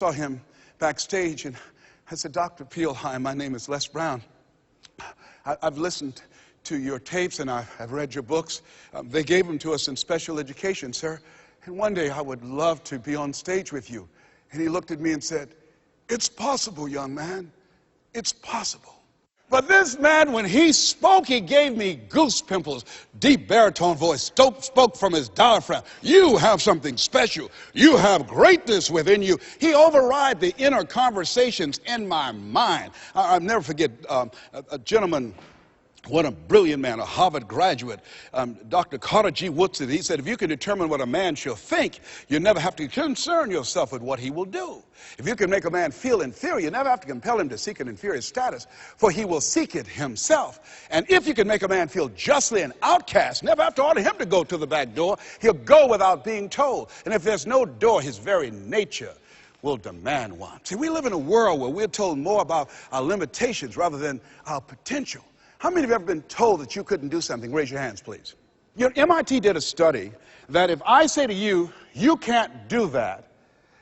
Saw him backstage, and I said, Dr. Peel, hi, my name is Les Brown. I've listened to your tapes, and I've read your books. They gave them to us in special education, sir. And one day I would love to be on stage with you. And he looked at me and said, it's possible, young man. It's possible. But this man, when he spoke, he gave me goose pimples. Deep baritone voice, spoke from his diaphragm. You have something special. You have greatness within you. He override the inner conversations in my mind. I'll never forget a gentleman, what a brilliant man, a Harvard graduate, Dr. Carter G. Woodson. He said, if you can determine what a man shall think, you never have to concern yourself with what he will do. If you can make a man feel inferior, you never have to compel him to seek an inferior status, for he will seek it himself. And if you can make a man feel justly an outcast, never have to order him to go to the back door. He'll go without being told. And if there's no door, his very nature will demand one. See, we live in a world where we're told more about our limitations rather than our potential. How many of you have ever been told that you couldn't do something? Raise your hands, please. You know, MIT did a study that if I say to you, you can't do that,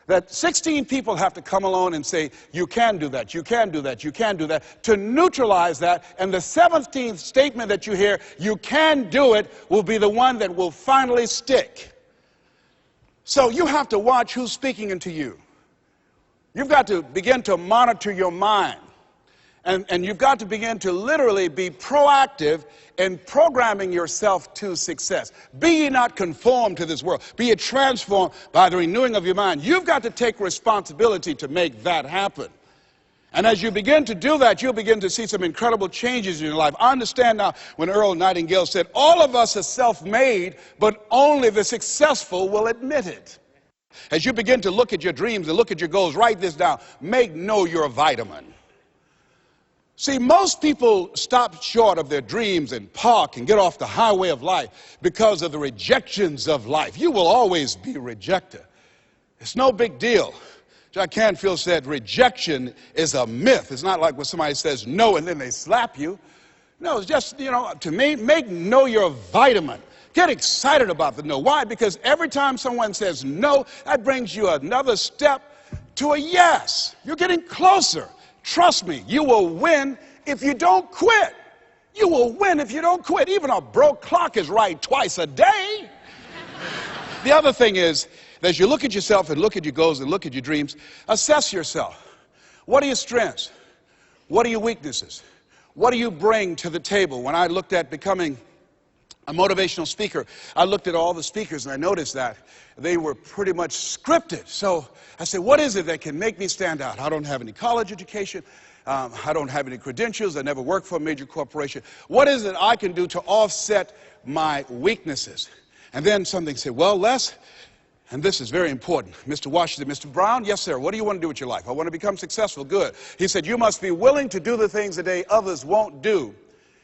that 16 people have to come along and say, you can do that, you can do that, you can do that, to neutralize that, and the 17th statement that you hear, you can do it, will be the one that will finally stick. So you have to watch who's speaking into you. You've got to begin to monitor your mind. And you've got to begin to literally be proactive in programming yourself to success. Be ye not conformed to this world. Be ye transformed by the renewing of your mind. You've got to take responsibility to make that happen. And as you begin to do that, you'll begin to see some incredible changes in your life. I understand now when Earl Nightingale said, all of us are self-made, but only the successful will admit it. As you begin to look at your dreams and look at your goals, write this down. Make know you're a vitamin. See, most people stop short of their dreams and park and get off the highway of life because of the rejections of life. You will always be rejected. It's no big deal. Jack Canfield said rejection is a myth. It's not like when somebody says no and then they slap you. No, it's just, to me, make no you're a vitamin. Get excited about the no. Why? Because every time someone says no, that brings you another step to a yes. You're getting closer. Trust me, you will win if you don't quit. You will win if you don't quit. Even a broke clock is right twice a day. The other thing is, as you look at yourself and look at your goals and look at your dreams, assess yourself. What are your strengths? What are your weaknesses? What do you bring to the table? When I looked at becoming a motivational speaker, I looked at all the speakers and I noticed that they were pretty much scripted. So I said, what is it that can make me stand out? I don't have any college education. I don't have any credentials. I never worked for a major corporation. What is it I can do to offset my weaknesses? And then something said, well, Les, and this is very important. Mr. Washington, Mr. Brown, yes, sir. What do you want to do with your life? I want to become successful. Good. He said, you must be willing to do the things today others won't do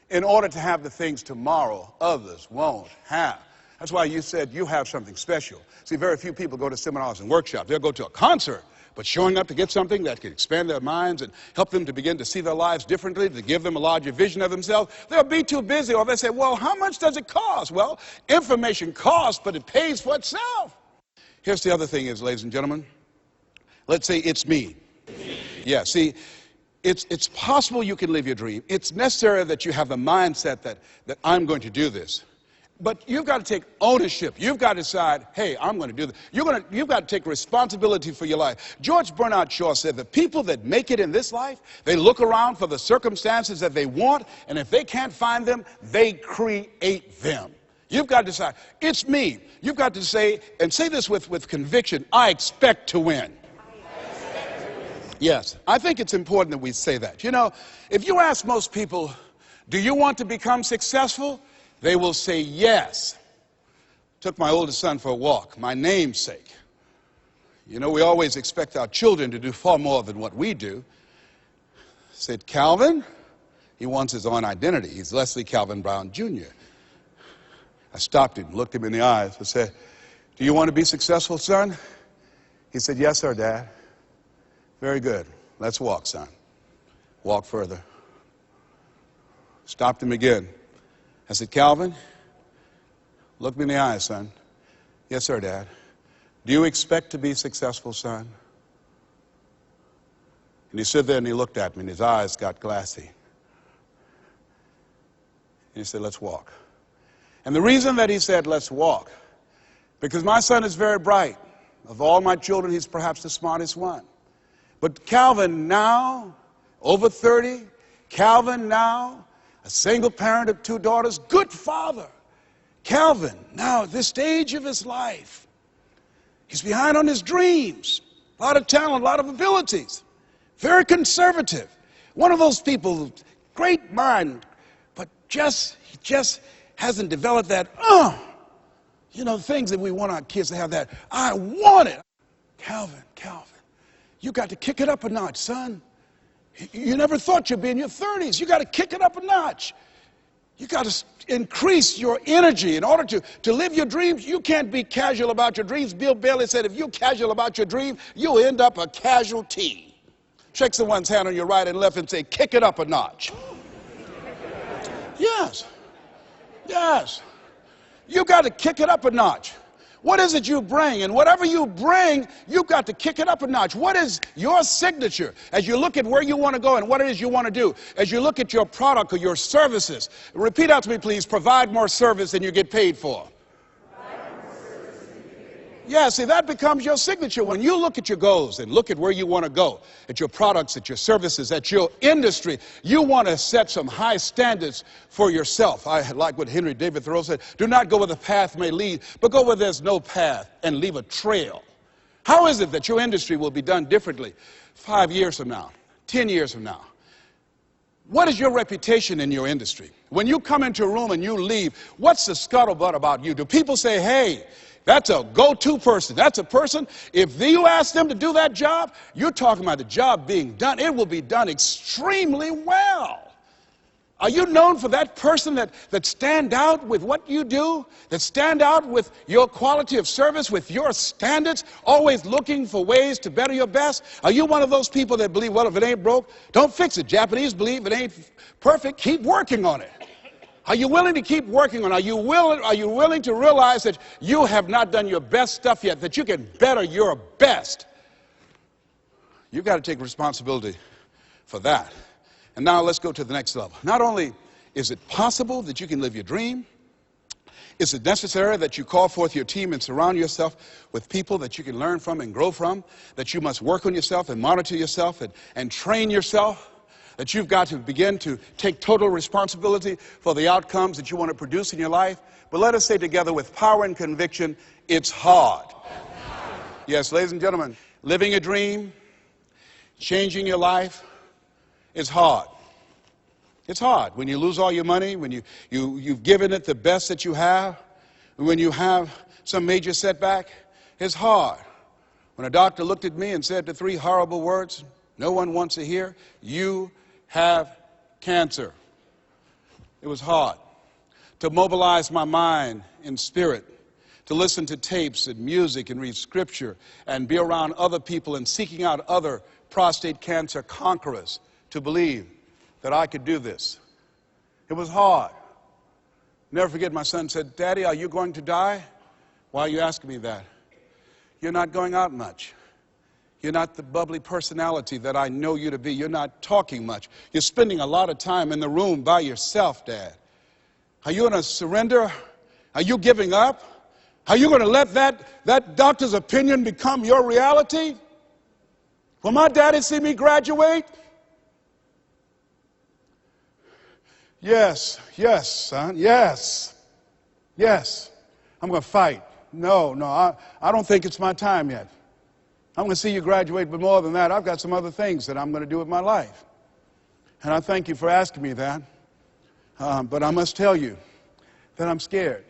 in order to have the things tomorrow others won't have. That's why you said you have something special. See, very few people go to seminars and workshops. They'll go to a concert, but showing up to get something that can expand their minds and help them to begin to see their lives differently, to give them a larger vision of themselves, they'll be too busy. Or they say, well, how much does it cost? Well, information costs, but it pays for itself. Here's the other thing is, ladies and gentlemen, let's say it's me. Yeah, see, it's possible you can live your dream. It's necessary that you have the mindset that I'm going to do this. But you've got to take ownership. You've got to decide, hey, I'm going to do this. You've got to take responsibility for your life. George Bernard Shaw said the people that make it in this life, they look around for the circumstances that they want, and if they can't find them, they create them. You've got to decide, it's me. You've got to say, and say this with conviction, I expect to win. Yes, I think it's important that we say that. If you ask most people, do you want to become successful? They will say yes. Took my oldest son for a walk, my namesake. We always expect our children to do far more than what we do. Said, Calvin, he wants his own identity. He's Leslie Calvin Brown, Jr. I stopped him, looked him in the eyes, and said, do you want to be successful, son? He said, yes, sir, Dad. Very good. Let's walk, son. Walk further. Stopped him again. I said, Calvin, look me in the eyes, son. Yes, sir, Dad. Do you expect to be successful, son? And he stood there and he looked at me and his eyes got glassy. And he said, let's walk. And the reason that he said, let's walk, because my son is very bright. Of all my children, he's perhaps the smartest one. But Calvin now, over 30, Calvin now, a single parent of 2 daughters, good father. Calvin, now at this stage of his life, he's behind on his dreams. A lot of talent, a lot of abilities. Very conservative. One of those people, great mind, but he just hasn't developed that, things that we want our kids to have that, I want it. Calvin, you got to kick it up a notch, son. You never thought you'd be in your 30s. You got to kick it up a notch. You got to increase your energy in order to live your dreams. You can't be casual about your dreams. Bill Bailey said, if you're casual about your dream, you'll end up a casualty. Shake someone's hand on your right and left and say, kick it up a notch. Yes. You got to kick it up a notch. What is it you bring? And whatever you bring, you've got to kick it up a notch. What is your signature as you look at where you want to go and what it is you want to do? As you look at your product or your services, repeat out to me, please, provide more service than you get paid for. Yeah, see, that becomes your signature. When you look at your goals and look at where you want to go, at your products, at your services, at your industry, you want to set some high standards for yourself. I like what Henry David Thoreau said, do not go where the path may lead, but go where there's no path and leave a trail. How is it that your industry will be done differently 5 years from now, 10 years from now? What is your reputation in your industry? When you come into a room and you leave, what's the scuttlebutt about you? Do people say, hey, that's a go-to person. That's a person, if you ask them to do that job, you're talking about the job being done. It will be done extremely well. Are you known for that person that stand out with what you do, that stand out with your quality of service, with your standards, always looking for ways to better your best? Are you one of those people that believe, well, if it ain't broke, don't fix it? Japanese believe it ain't perfect, keep working on it. Are you willing to keep working on it? Are you willing to realize that you have not done your best stuff yet, that you can better your best? You've got to take responsibility for that. And now let's go to the next level. Not only is it possible that you can live your dream, is it necessary that you call forth your team and surround yourself with people that you can learn from and grow from, that you must work on yourself and monitor yourself and train yourself, that you've got to begin to take total responsibility for the outcomes that you want to produce in your life. But let us say together with power and conviction, it's hard. Yes, ladies and gentlemen, living a dream, changing your life, is hard. It's hard when you lose all your money, when you've given it the best that you have, when you have some major setback. It's hard. When a doctor looked at me and said the 3 horrible words no one wants to hear, you have cancer. It was hard to mobilize my mind and spirit, to listen to tapes and music and read scripture and be around other people and seeking out other prostate cancer conquerors to believe that I could do this. It was hard. Never forget, my son said, Daddy, are you going to die? Why are you asking me that? You're not going out much. You're not the bubbly personality that I know you to be. You're not talking much. You're spending a lot of time in the room by yourself, Dad. Are you going to surrender? Are you giving up? Are you going to let that doctor's opinion become your reality? Will my daddy see me graduate? Yes, son, yes. I'm going to fight. No, I don't think it's my time yet. I'm going to see you graduate, but more than that, I've got some other things that I'm going to do with my life. And I thank you for asking me that. But I must tell you that I'm scared.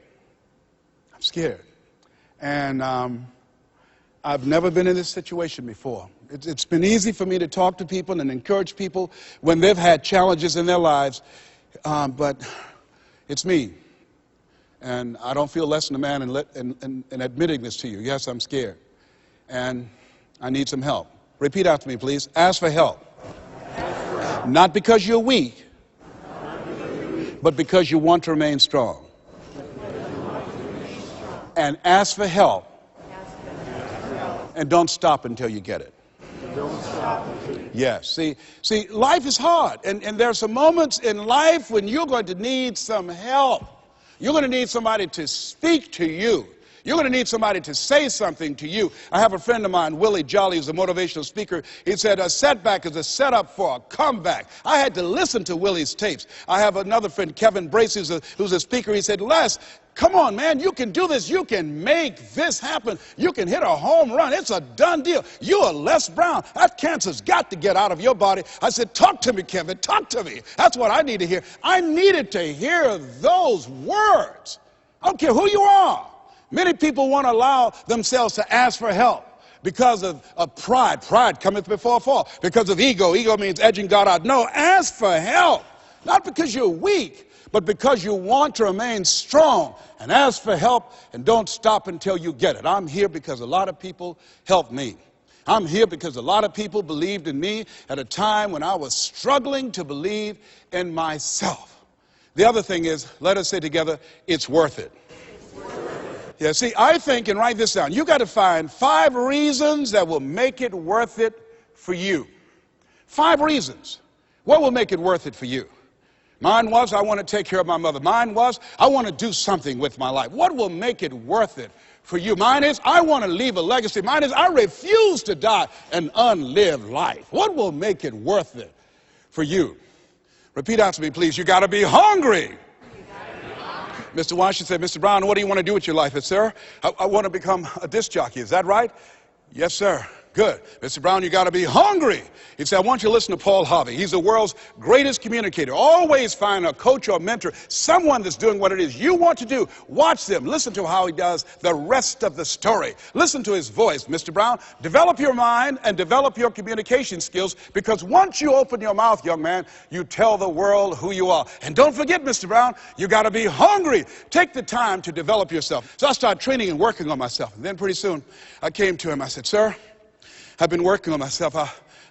I'm scared. And I've never been in this situation before. It's been easy for me to talk to people and encourage people when they've had challenges in their lives. But it's me. And I don't feel less than a man in admitting this to you. Yes, I'm scared. And I need some help. Repeat after me, please. Ask for help. Not because you're weak, but because you want to remain strong. And ask for help. And don't stop until you get it. Yes, see, life is hard, and there are some moments in life when you're going to need some help. You're going to need somebody to speak to you. You're going to need somebody to say something to you. I have a friend of mine, Willie Jolly, who's a motivational speaker. He said, a setback is a setup for a comeback. I had to listen to Willie's tapes. I have another friend, Kevin Brace, who's a speaker. He said, Les, come on, man, you can do this. You can make this happen. You can hit a home run. It's a done deal. You are Les Brown. That cancer's got to get out of your body. I said, talk to me, Kevin. Talk to me. That's what I need to hear. I needed to hear those words. I don't care who you are. Many people won't allow themselves to ask for help because of pride. Pride cometh before a fall. Because of ego. Ego means edging God out. No, ask for help. Not because you're weak, but because you want to remain strong. And ask for help and don't stop until you get it. I'm here because a lot of people helped me. I'm here because a lot of people believed in me at a time when I was struggling to believe in myself. The other thing is, let us say together, it's worth it. Yeah, see, I think, and write this down, you got to find 5 reasons that will make it worth it for you. 5 reasons. What will make it worth it for you? Mine was, I want to take care of my mother. Mine was, I want to do something with my life. What will make it worth it for you? Mine is, I want to leave a legacy. Mine is, I refuse to die an unlived life. What will make it worth it for you? Repeat after me, please. You got to be hungry. Mr. Washington said, Mr. Brown, what do you want to do with your life? I said, sir, I want to become a disc jockey. Is that right? Yes, sir. Good. Mr. Brown, you got to be hungry. He said, I want you to listen to Paul Harvey. He's the world's greatest communicator. Always find a coach or mentor, someone that's doing what it is you want to do. Watch them. Listen to how he does the rest of the story. Listen to his voice. Mr. Brown, develop your mind and develop your communication skills, because once you open your mouth, young man, you tell the world who you are. And don't forget, Mr. Brown, you got to be hungry. Take the time to develop yourself. So I started training and working on myself. And then pretty soon I came to him. I said, sir, I've been working on myself.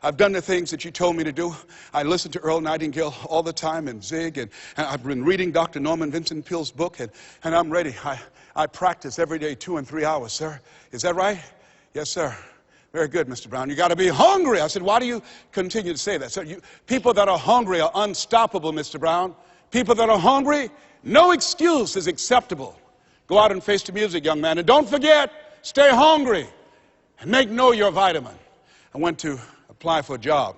I've done the things that you told me to do. I listen to Earl Nightingale all the time and Zig, and I've been reading Dr. Norman Vincent Peale's book, and I'm ready. I practice every day 2 and 3 hours, sir. Is that right? Yes, sir. Very good, Mr. Brown. You got to be hungry. I said, why do you continue to say that? Sir, people that are hungry are unstoppable, Mr. Brown. People that are hungry, no excuse is acceptable. Go out and face the music, young man. And don't forget, stay hungry. And know your vitamin. I went to apply for a job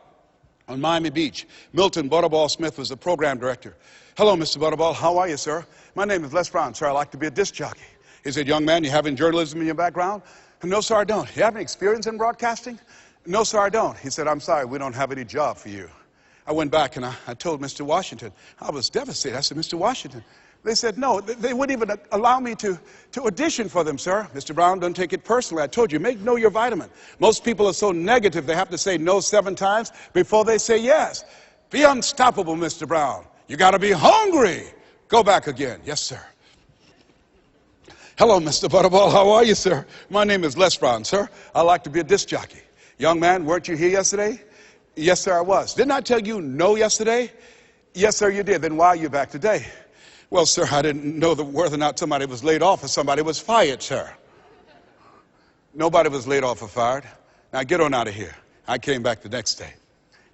on Miami Beach. Milton Butterball Smith was the program director. Hello, Mr. Butterball. How are you, sir? My name is Les Brown, sir. I like to be a disc jockey. He said, young man, you have any journalism in your background? No, sir, I don't. You have any experience in broadcasting? No, sir, I don't. He said, I'm sorry, we don't have any job for you. I went back and I told Mr. Washington. I was devastated. I said, Mr. Washington. They said, no, they wouldn't even allow me to audition for them, sir. Mr. Brown, don't take it personally. I told you, know your vitamin. Most people are so negative, they have to say no 7 times before they say yes. Be unstoppable, Mr. Brown. You got to be hungry. Go back again. Yes, sir. Hello, Mr. Butterball. How are you, sir? My name is Les Brown, sir. I like to be a disc jockey. Young man, weren't you here yesterday? Yes, sir, I was. Didn't I tell you no yesterday? Yes, sir, you did. Then why are you back today? Well, sir, I didn't know whether or not somebody was laid off or somebody was fired, sir. Nobody was laid off or fired. Now get on out of here. I came back the next day.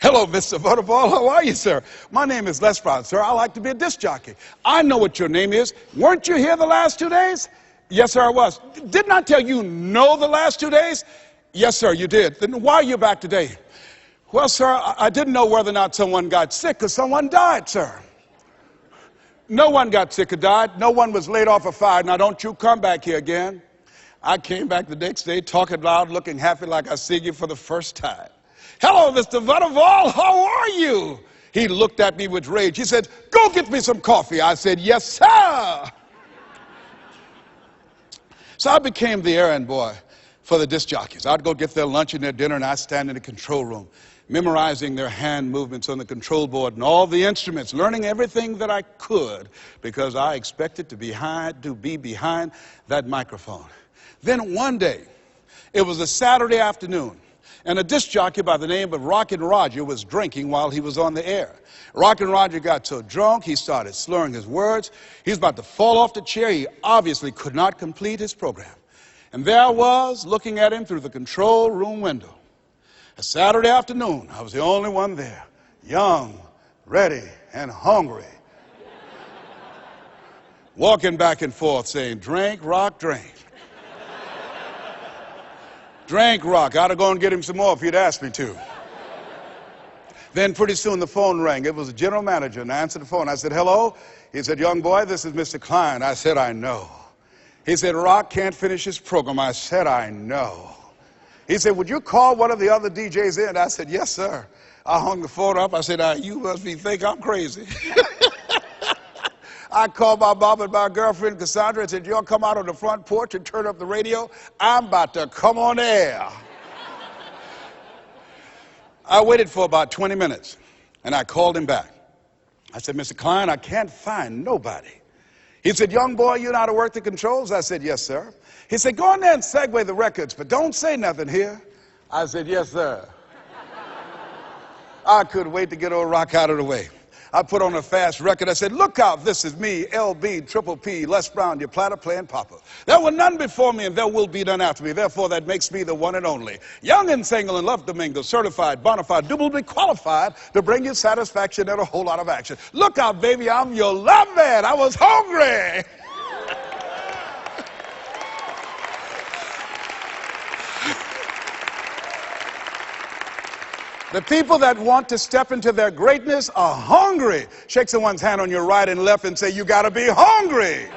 Hello, Mr. Butterball. How are you, sir? My name is Les Brown, sir. I like to be a disc jockey. I know what your name is. Weren't you here the last 2 days? Yes, sir, I was. Didn't I tell you no the last 2 days? Yes, sir, you did. Then why are you back today? Well, sir, I didn't know whether or not someone got sick because someone died, sir. No one got sick or died. No one was laid off or fired. Now, don't you come back here again. I came back the next day talking loud, looking happy like I see you for the first time. Hello, Mr. Butterball. How are you? He looked at me with rage. He said, go get me some coffee. I said, yes, sir. So I became the errand boy for the disc jockeys. I'd go get their lunch and their dinner, and I'd stand in the control room, memorizing their hand movements on the control board and all the instruments, learning everything that I could because I expected to be behind that microphone. Then one day, it was a Saturday afternoon, and a disc jockey by the name of Rockin' Roger was drinking while he was on the air. Rockin' Roger got so drunk, he started slurring his words. He was about to fall off the chair. He obviously could not complete his program. And there I was, looking at him through the control room window. A Saturday afternoon, I was the only one there, young, ready, and hungry, walking back and forth saying, drink, rock, drink. Drink, rock. I'd have gone and get him some more if he'd asked me to. Then pretty soon the phone rang. It was the general manager, and I answered the phone. I said, hello? He said, young boy, this is Mr. Klein. I said, I know. He said, Rock can't finish his program. I said, I know. He said, would you call one of the other DJs in? I said, yes, sir. I hung the phone up. I said, you must think I'm crazy. I called my mom and my girlfriend, Cassandra, and said, y'all come out on the front porch and turn up the radio. I'm about to come on air. I waited for about 20 minutes, and I called him back. I said, Mr. Klein, I can't find nobody. He said, young boy, you know how to work the controls? I said, yes, sir. He said, go in there and segue the records, but don't say nothing here. I said, yes, sir. I couldn't wait to get old Rock out of the way. I put on a fast record. I said, look out, this is me, LB, Triple P, Les Brown, your platter playing papa. There were none before me and there will be none after me. Therefore, that makes me the one and only. Young and single and love to mingle, certified, bona fide, doubly qualified to bring you satisfaction and a whole lot of action. Look out, baby, I'm your love man. I was hungry. The people that want to step into their greatness are hungry. Shake someone's hand on your right and left and say, you got to be hungry.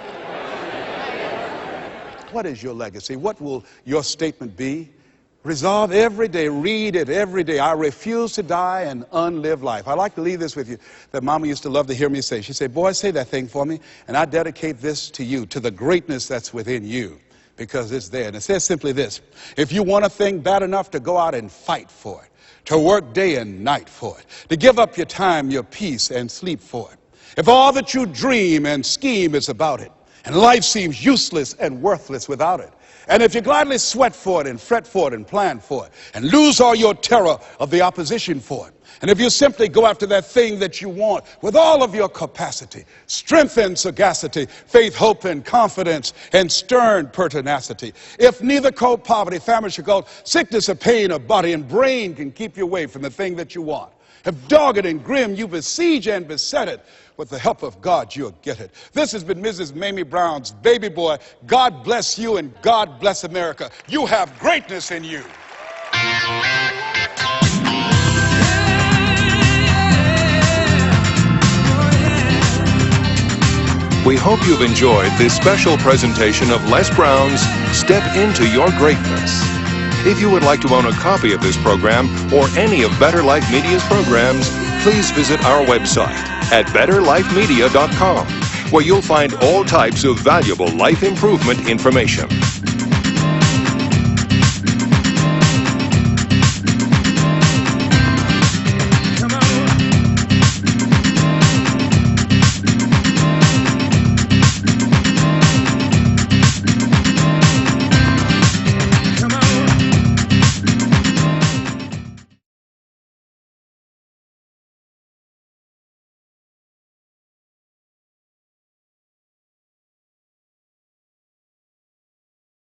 What is your legacy? What will your statement be? Resolve every day. Read it every day. I refuse to die an unlived life. I like to leave this with you that Mama used to love to hear me say. She said, boy, say that thing for me, and I dedicate this to you, to the greatness that's within you, because it's there. And it says simply this: if you want a thing bad enough to go out and fight for it, to work day and night for it, to give up your time, your peace, and sleep for it. If all that you dream and scheme is about it, and life seems useless and worthless without it, and if you gladly sweat for it and fret for it and plan for it, and lose all your terror of the opposition for it, and if you simply go after that thing that you want with all of your capacity, strength and sagacity, faith, hope, and confidence, and stern pertinacity, if neither cold poverty, famine, should go, sickness or pain of body and brain can keep you away from the thing that you want, if dogged and grim you besiege and beset it, with the help of God you'll get it. This has been Mrs. Mamie Brown's baby boy. God bless you and God bless America. You have greatness in you. We hope you've enjoyed this special presentation of Les Brown's Step Into Your Greatness. If you would like to own a copy of this program or any of Better Life Media's programs, please visit our website at betterlifemedia.com, where you'll find all types of valuable life improvement information.